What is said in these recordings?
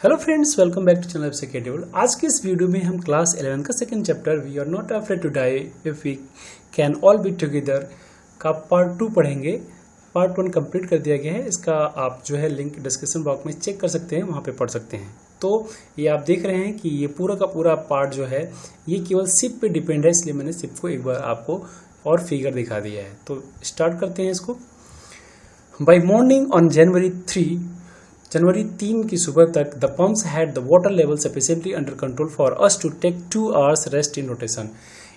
Hello friends, welcome back to channel FCK table. आज के इस वीडियो में हम क्लास 11 का second chapter we are not afraid to die if we can all be together का पार्ट 2 पढ़ेंगे। पार्ट 1 कंप्लीट कर दिया गया है। इसका आप जो है लिंक डिस्क्रिप्शन बॉक्स में चेक कर सकते हैं, वहाँ पे पढ़ सकते हैं। तो ये आप देख रहे हैं कि ये पूरा का पूरा पार्ट जो है ये केवल सिप पे डिपेंड है, इसलिए मैंने सिप को एक बार आपको और फिगर दिखा दिया है। तो स्टार्ट करते हैं इसको। बाई मॉर्निंग ऑन जनवरी 3 की सुबह तक the pumps had the water level sufficiently under control for us to take 2 hours rest in rotation.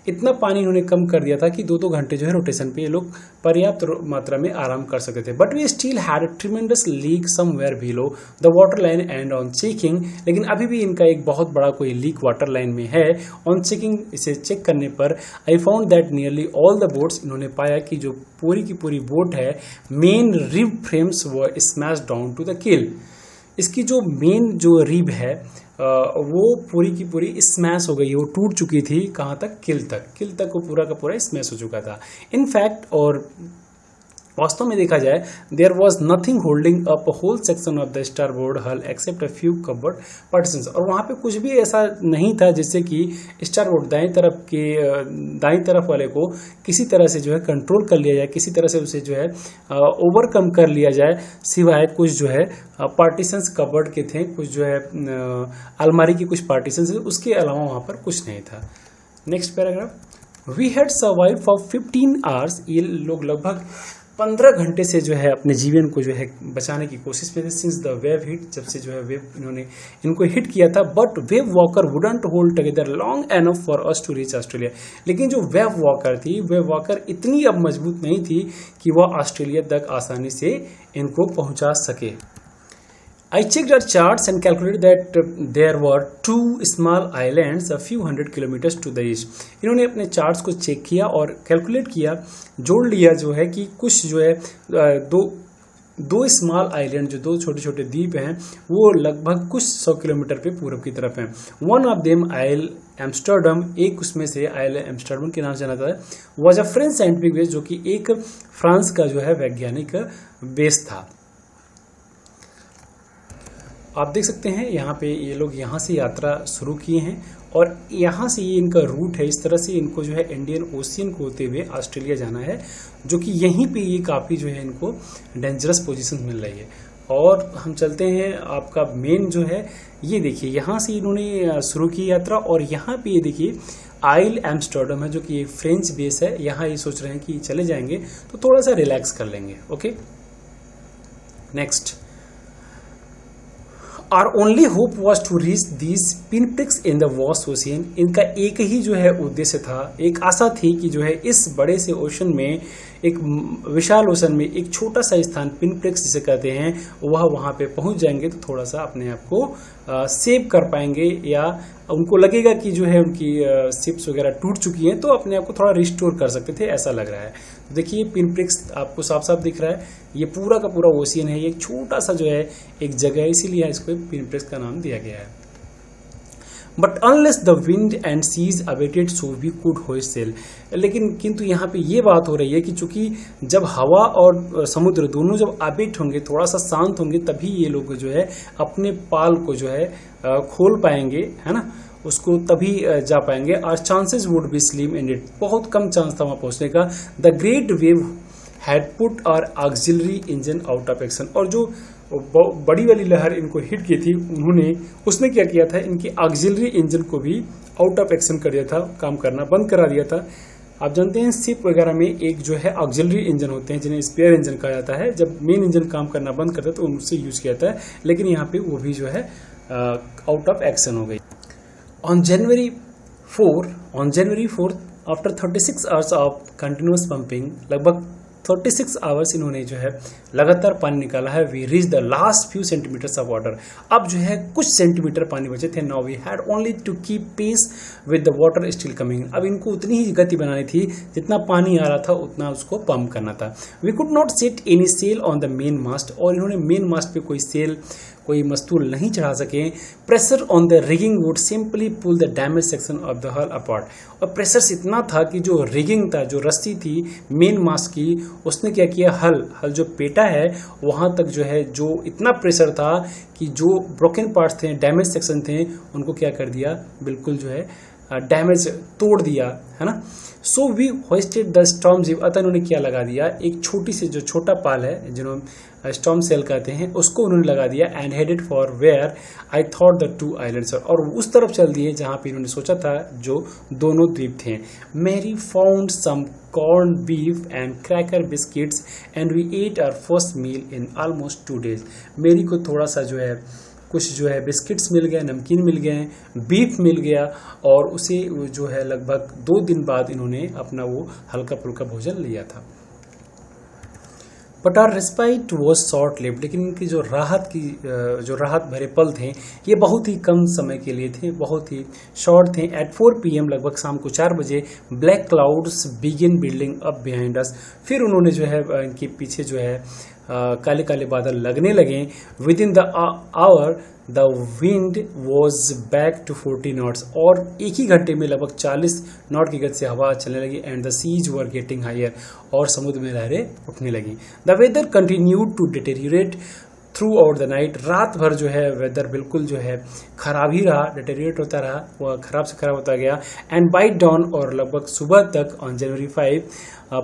इतना पानी इन्होंने कम कर दिया था कि 2-2 घंटे जो है रोटेशन पे ये लोग पर्याप्त मात्रा में आराम कर सकते थे। But we still had a tremendous leak somewhere below the water line and on checking, लेकिन अभी भी इनका एक बहुत बड़ा कोई लीक वाटर लाइन में है। ऑन चेकिंग, इसे चेक करने पर I found that nearly all the boats, इन्होंने पाया कि जो पूरी की पूरी बोट है main rib frames were smash down to the keel. इसकी जो मेन जो रिब है वो पूरी की पूरी स्मैश हो गई, वो टूट चुकी थी। कहाँ तक? किल तक वो पूरा का पूरा स्मैश हो चुका था। इनफैक्ट और वास्तव में देखा जाए there was nothing holding up whole section of the starboard hull except a few covered partitions. और वहाँ पे कुछ भी ऐसा नहीं था जिससे कि स्टारबोर्ड दाईं तरफ वाले को किसी तरह से जो है कंट्रोल कर लिया जाए, किसी तरह से उसे जो है ओवरकम कर लिया जाए, सिवाय कुछ जो है पार्टीशंस कवर्ड के थे, कुछ जो है अलमारी की कुछ पार्टीशंस, उसके अलावा वहाँ पर कुछ नहीं था। Next paragraph. We had survive for 15 hours. ये लोग लगभग 15 घंटे से जो है अपने जीवन को जो है बचाने की कोशिश में थे। सिंस द वेव हिट, जब से जो है वेव इन्होंने इनको हिट किया था। But Wavewalker wouldn't hold together long enough for us to reach Australia. लेकिन जो वेव वॉकर थी, वेव वॉकर इतनी अब मजबूत नहीं थी कि वह ऑस्ट्रेलिया तक आसानी से इनको पहुंचा सके। I checked our charts and calculated that there were 2 small islands a few hundred kilometers to the east. इन्होंने अपने चार्ट्स को चेक किया और कैलकुलेट किया, जोड़ लिया जो है कि कुछ जो है दो स्मॉल आइलैंड, जो 2 छोटे छोटे द्वीप हैं, वो लगभग कुछ 100 किलोमीटर पे पूरब की तरफ हैं। One of them Ile Amsterdam, एक उसमें से आइल एम्स्टर्डम के नाम से जाना जाता है, was a French scientific base, जो कि एक फ्रांस का जो है वैज्ञानिक बेस था। आप देख सकते हैं यहाँ पे ये लोग यहाँ से यात्रा शुरू किए हैं और यहाँ से ये इनका रूट है। इस तरह से इनको जो है इंडियन ओशियन को होते हुए ऑस्ट्रेलिया जाना है, जो कि यहीं पे ये काफ़ी जो है इनको डेंजरस पोजीशन मिल रही है। और हम चलते हैं, आपका मेन जो है ये देखिए, यहाँ से इन्होंने शुरू की यात्रा और यहाँ पे ये देखिए आइल एम्स्टर्डम है, जो कि फ्रेंच बेस है। यहाँ ये सोच रहे हैं कि चले जाएंगे तो थोड़ा सा रिलैक्स कर लेंगे। Okay, next. Our only hope was to reach these pinpricks in the vast ocean. इनका एक ही जो है उद्देश्य था, एक आशा थी कि जो है इस बड़े से ओशन में, एक विशाल ओशन में एक छोटा सा स्थान पिनप्रिक्स जिसे कहते हैं, वह वहाँ पे पहुँच जाएंगे तो थोड़ा सा अपने आप को सेव कर पाएंगे, या उनको लगेगा कि जो है उनकी शिप्स वगैरह टूट चुकी हैं तो अपने आप को थोड़ा रिस्टोर कर सकते थे, ऐसा लग रहा है। तो देखिए पिनप्रिक्स आपको साफ साफ दिख रहा है, ये पूरा का पूरा ओशियन है, ये एक छोटा सा जो है एक जगह है, इसीलिए इसको पिनप्रिक्स का नाम दिया गया है। But unless the wind and seas abated so we could hoist sail. लेकिन किंतु यहाँ पे ये बात हो रही है कि चूंकि जब हवा और समुद्र दोनों जब अवेट होंगे, थोड़ा सा शांत होंगे, तभी ये लोग जो है अपने पाल को जो है खोल पाएंगे, है ना, उसको तभी जा पाएंगे। और chances would be slim in it, बहुत कम चांस था वहाँ पहुँचने का। The great wave had put our auxiliary engine out of action. और जो बड़ी वाली लहर इनको हिट की थी, उसने क्या किया था, इनकी ऑक्सिलरी इंजन को भी आउट ऑफ एक्शन कर दिया था, काम करना बंद करा दिया था। आप जानते हैं शिप वगैरह में एक जो है ऑक्सिलरी इंजन होते हैं, जिन्हें स्पेयर इंजन कहा जाता है। जब मेन इंजन काम करना बंद करता है तो उनसे यूज किया जाता है, लेकिन यहाँ पे वो भी जो है आउट ऑफ एक्शन हो गई। On January 4 after 36 hours of continuous pumping, लगभग 36 आवर्स इन्होंने जो है लगातार पानी निकाला है। We reach the last few centimetres of water. अब जो है कुछ सेंटीमीटर पानी बचे थे। Now we had only to keep pace with the water still coming. अब इनको उतनी ही गति बनानी थी, जितना पानी आ रहा था उतना उसको पंप करना था। We could not set any sail on the main mast. और इन्होंने मेन मास्ट पे कोई सेल, कोई मस्तूल नहीं चढ़ा सके। Pressure on the rigging would simply pull the damage section of the hull apart. और प्रेशर इतना था कि जो रिगिंग था, जो रस्सी थी मेन मास्ट की, उसने क्या किया, हल जो पेटा है वहां तक जो है, जो इतना प्रेशर था कि जो ब्रोकन पार्ट्स थे, डैमेज सेक्शन थे, उनको क्या कर दिया, बिल्कुल जो है डैमेज तोड़ दिया, है ना। So we hoisted the storm jib. अतः उन्होंने क्या लगा दिया, एक छोटी सी जो छोटा पाल है जिन्होंने स्टॉर्म सेल कहते हैं, उसको उन्होंने लगा दिया। And headed for where I thought the two islands, और उस तरफ चल दिए जहां पे इन्होंने सोचा था जो दोनों द्वीप थे। Mary found some corn beef and cracker biscuits and we ate our first meal in almost 2 days। मेरी को थोड़ा सा जो है कुछ जो है बिस्किट्स मिल गए, नमकीन मिल गए, बीफ मिल गया, और उसे जो है लगभग 2 दिन बाद इन्होंने अपना वो हल्का फुल्का भोजन लिया था। But our respite was short lived, लेकिन इनकी जो राहत भरे पल थे ये बहुत ही कम समय के लिए थे, बहुत ही शॉर्ट थे। एट 4 PM, लगभग शाम को 4 बजे, black clouds begin building up behind us. फिर उन्होंने जो है इनके पीछे जो है काले काले बादल लगने लगे। Within the hour the wind was back to 40 knots, और एक ही घंटे में लगभग 40 नॉट की गति से हवा चलने लगी। And the seas were getting higher, और समुद्र में लहरें उठने लगी। The weather continued to deteriorate throughout the night. रात भर जो है वेदर बिल्कुल जो है खराब ही रहा, डिटेरियोरेट होता रहा, वह खराब से खराब होता गया। एंड बाय डॉन, और लगभग सुबह तक, ऑन January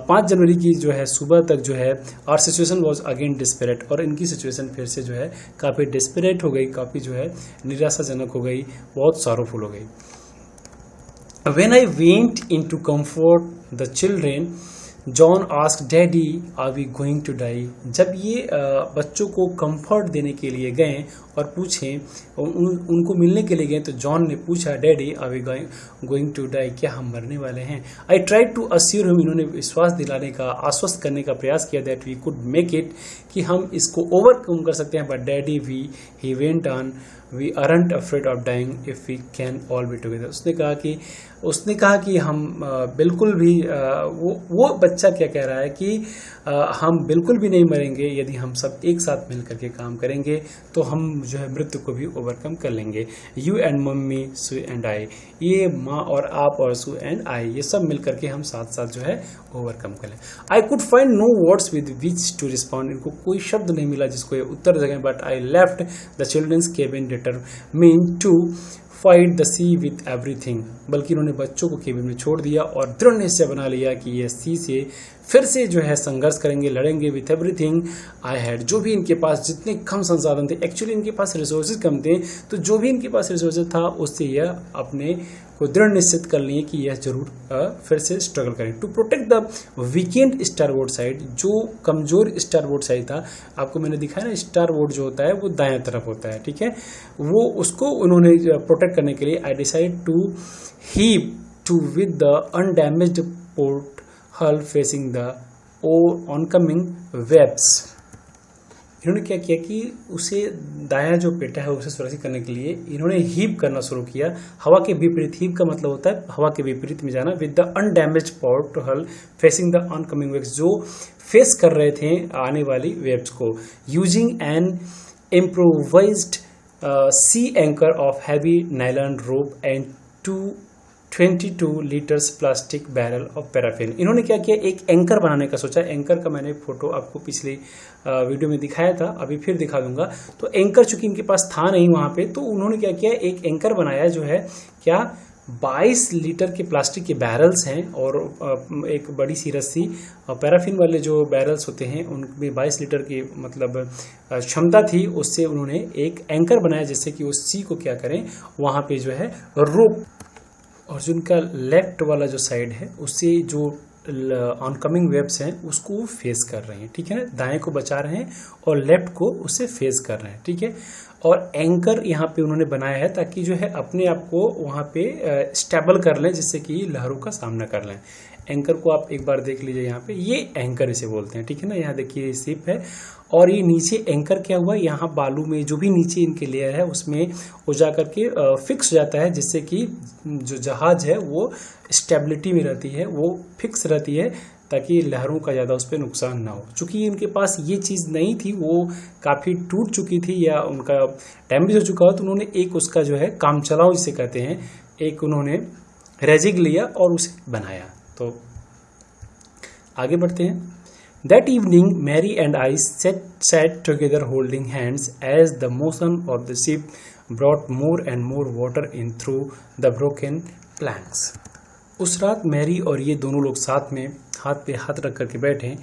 5 जनवरी की जो है सुबह तक जो है, our situation was again desperate, और इनकी सिचुएशन फिर से जो है काफ़ी डिस्परेट हो गई, काफ़ी जो है निराशाजनक हो गई, बहुत सॉरोफुल हो गई। When I went in to comfort the children, John asked daddy are we going to die. जब ये बच्चों को कंफर्ट देने के लिए गए और पूछें, उनको मिलने के लिए गए, तो जॉन ने पूछा, daddy are we going to die, क्या हम मरने वाले हैं। I tried to assure him, इन्होंने विश्वास दिलाने का, आश्वस्त करने का प्रयास किया, that we could make it, कि हम इसको ओवरकम कर सकते हैं। But daddy he went on, we aren't afraid of dying if we can all be together. उसने कहा कि हम बिल्कुल भी वो बच्चा क्या कह रहा है कि हम बिल्कुल भी नहीं मरेंगे, यदि हम सब एक साथ मिल करके काम करेंगे तो हम जो है मृत्यु को भी ओवरकम कर लेंगे। You and mummy, Sue and I, ये माँ और आप और सू एंड आई, ये सब मिल करके हम साथ साथ जो है ओवरकम कर लें। I could find no words with which to respond, इनको कोई शब्द नहीं मिला जिसको ये उत्तर दें। But I left the children's cabin determined to fight the sea with everything, बल्कि इन्होंने बच्चों को केबिन में छोड़ दिया और दृढ़ निश्चय बना लिया कि ये सी से फिर से जो है संघर्ष करेंगे, लड़ेंगे विथ एवरीथिंग आई हैड। जो भी इनके पास जितने कम संसाधन थे, एक्चुअली इनके पास रिसोर्सेज कम थे, तो जो भी इनके पास रिसोर्सेज था उससे यह अपने को दृढ़ निश्चित कर लिए कि यह जरूर फिर से स्ट्रगल करें। To protect the weakened starboard side, जो कमजोर स्टारबोर्ड साइड था, आपको मैंने दिखाया ना, स्टारबोर्ड जो होता है वो दाएं तरफ होता है, ठीक है, वो उसको उन्होंने प्रोटेक्ट करने के लिए I decide to heave to with the undamaged port hull facing the oncoming waves. इन्होंने क्या किया कि उसे दायां जो पेटा है उसे सुरक्षित करने के लिए इन्होंने हीप करना शुरू किया, हवा के विपरीत। हीप का मतलब होता है हवा के विपरीत में जाना। With the undamaged port hull facing the oncoming waves, जो फेस कर रहे थे आने वाली वेव्स को। Using an improvised sea anchor of heavy nylon rope and 22 litres plastic barrel of paraffin. इन्होंने क्या किया, एक एंकर बनाने का सोचा। एंकर का मैंने फोटो आपको पिछली वीडियो में दिखाया था, अभी फिर दिखा दूंगा। तो एंकर चूंकि इनके पास था नहीं वहां पे, तो उन्होंने क्या किया, एक एंकर बनाया जो है क्या 22 लीटर के प्लास्टिक के बैरल्स हैं और एक बड़ी सी रस्सी। पैराफिन वाले जो बैरल्स होते हैं उनमें 22 लीटर की मतलब क्षमता थी, उससे उन्होंने एक एंकर बनाया जिससे कि उस सी को क्या करें, वहां पे जो है रोप, और जो उनका लेफ्ट वाला जो साइड है उससे जो ऑनकमिंग वेव्स हैं उसको फेस कर रहे हैं, ठीक है, दाएं को बचा रहे हैं और लेफ्ट को उससे फेस कर रहे हैं, ठीक है। और एंकर यहाँ पे उन्होंने बनाया है ताकि जो है अपने आप को वहाँ पे स्टेबल कर लें, जिससे कि लहरों का सामना कर लें। एंकर को आप एक बार देख लीजिए, यहाँ पे ये एंकर इसे बोलते हैं, ठीक है ना। यहाँ देखिए शिप है और ये नीचे एंकर क्या हुआ, यहाँ बालू में जो भी नीचे इनके लेयर है उसमें वो जा करके फिक्स हो जाता है, जिससे कि जो जहाज है वो स्टेबिलिटी में रहती है, वो फिक्स रहती है, ताकि लहरों का ज़्यादा उस पर नुकसान ना हो। चूँकि इनके पास ये चीज़ नहीं थी, वो काफ़ी टूट चुकी थी या उनका डैमेज हो चुका हो, तो उन्होंने एक उसका जो है काम चलाओ जिसे कहते हैं, एक उन्होंने रेजिग लिया और उसे बनाया। तो आगे बढ़ते हैं। That evening, Mary and I sat together holding hands as the motion of the ship brought more and more water in through the broken planks. उस रात मैरी और ये दोनों लोग साथ में हाथ पे हाथ रख करके बैठे,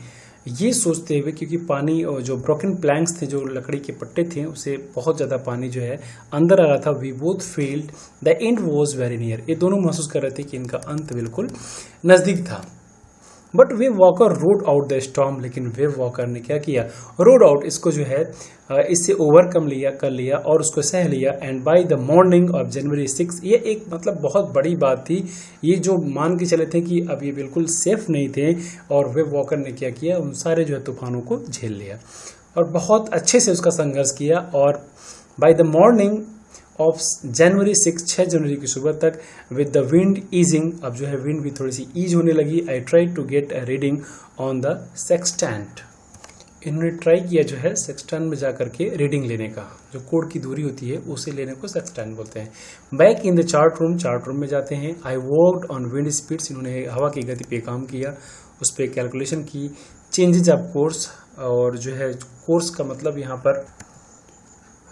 ये सोचते हुए, क्योंकि पानी और जो ब्रोकन प्लैंक्स थे, जो लकड़ी के पट्टे थे, उसे बहुत ज़्यादा पानी जो है अंदर आ रहा था। We both felt the end was very near. ये दोनों महसूस कर रहे थे कि इनका अंत बिल्कुल नज़दीक था। But wave walker road out the storm, लेकिन वेव वॉकर ने क्या किया, रोड आउट, इसको जो है इससे ओवरकम कर लिया और उसको सह लिया। And by the morning of January 6, ये एक मतलब बहुत बड़ी बात थी। ये जो मान के चले थे कि अब ये बिल्कुल सेफ नहीं थे, और वेव वॉकर ने क्या किया, उन सारे जो है तूफानों को झेल लिया और बहुत अच्छे से उसका संघर्ष किया। और by the morning of January 6 जनवरी की सुबह तक, विद द विंड ईजिंग, अब जो है विंड भी थोड़ी सी ईज होने लगी। I try to get a reading on the sextant. इन्होंने ट्राई किया जो है सेक्सटेंट में जाकर के रीडिंग लेने का, जो कोड की दूरी होती है उसे लेने को सेक्सटेंट बोलते हैं। Back in the chart room में जाते हैं। I worked on wind speeds, इन्होंने हवा की गति पे काम किया, उस पर कैलकुलेशन की। चेंजेज ऑफ कोर्स, और जो है कोर्स का मतलब यहाँ पर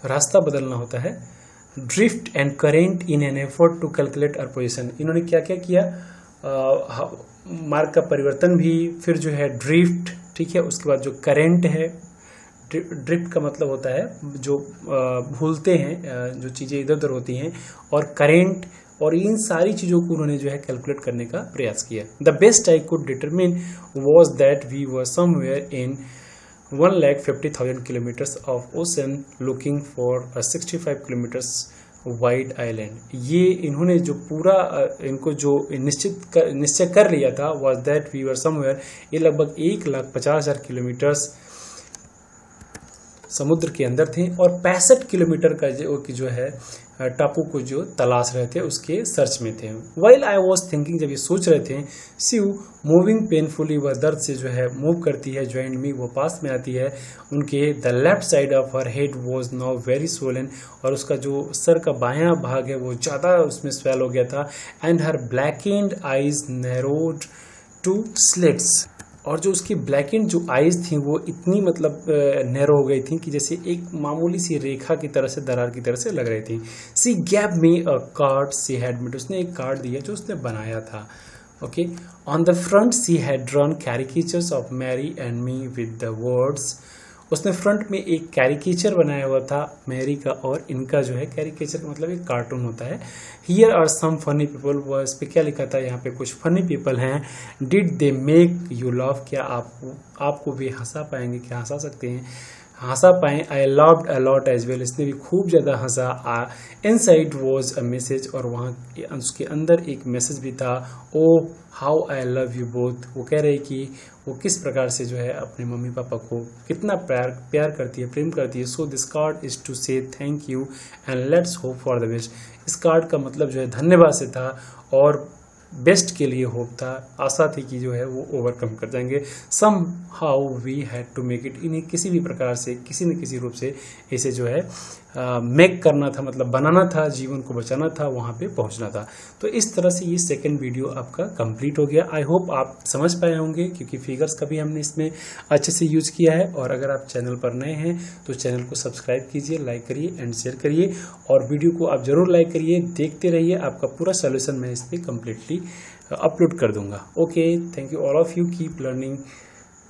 रास्ता बदलना होता है। Drift and current in an effort to calculate our position, इन्होंने क्या क्या किया, मार्ग का परिवर्तन भी, फिर जो है ड्रिफ्ट, ठीक है, उसके बाद जो करेंट है, ड्रिफ्ट का मतलब होता है जो भूलते हैं, जो चीज़ें इधर उधर होती हैं, और करेंट, और इन सारी चीज़ों को उन्होंने जो है कैलकुलेट करने का प्रयास किया। The best I could determine was that we were somewhere in 1,50,000 kilometres of ocean looking for a 65 kilometres wide island. ये इन्होंने जो पूरा इनको जो निश्चय कर लिया था, was that we were somewhere, ये लगभग 1,50,000 किलोमीटर्स समुद्र के अंदर थे, और 65 किलोमीटर का जो है टापू को जो तलाश रहे थे, उसके सर्च में थे। वाइल आई वॉज थिंकिंग, जब ये सोच रहे थे, शिव मूविंग पेनफुली, वह दर्द से जो है मूव करती है, ज्वाइन मी, वो पास में आती है उनके। The left side of her head was now very swollen, और उसका जो सर का बायां भाग है वो ज़्यादा उसमें स्वेल हो गया था। And her blackened eyes narrowed to slits, और जो उसकी ब्लैकेंड जो आईज थी वो इतनी मतलब नैरो हो गई थी कि जैसे एक मामूली सी रेखा की तरह से, दरार की तरह से लग रही थी। She gave me a card she had made, उसने एक कार्ड दिया जो उसने बनाया था। Okay, on the front she had drawn caricatures of Mary and me with the words, उसने फ्रंट में एक कैरिकेचर बनाया हुआ था मैरी का और इनका, जो है कैरिकेचर का मतलब एक कार्टून होता है। Here are some funny people, वह इस पर क्या लिखा था, यहाँ पे कुछ फनी पीपल हैं। Did they make you laugh, क्या आपको भी हंसा पाएंगे, क्या हंसा सकते हैं, हंसा पाएँ। I loved a lot as well, इसने भी खूब ज़्यादा हंसा। इनसाइड वॉज अ मैसेज, और वहाँ उसके अंदर एक मैसेज भी था। Oh how I love you both, वो कह रही कि वो किस प्रकार से जो है अपने मम्मी पापा को कितना प्यार करती है, प्रेम करती है। So this card is to say thank you and let's hope for the best, इस कार्ड का मतलब जो है धन्यवाद से था और बेस्ट के लिए होप था, आशा थी कि जो है वो ओवरकम कर जाएंगे। Somehow we had to make it, इन्हें किसी भी प्रकार से, किसी न किसी रूप से इसे जो है मेक करना था, मतलब बनाना था, जीवन को बचाना था, वहाँ पे पहुँचना था। तो इस तरह से ये सेकंड वीडियो आपका कंप्लीट हो गया। आई होप आप समझ पाए होंगे, क्योंकि फिगर्स का भी हमने इसमें अच्छे से यूज किया है। और अगर आप चैनल पर नए हैं तो चैनल को सब्सक्राइब कीजिए, लाइक करिए एंड शेयर करिए, और वीडियो को आप ज़रूर लाइक करिए, देखते रहिए, आपका पूरा सोल्यूशन मैं इस पर कम्प्लीटली अपलोड कर दूंगा। Okay, thank you all of you, keep learning,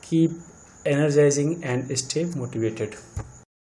keep energizing and stay motivated.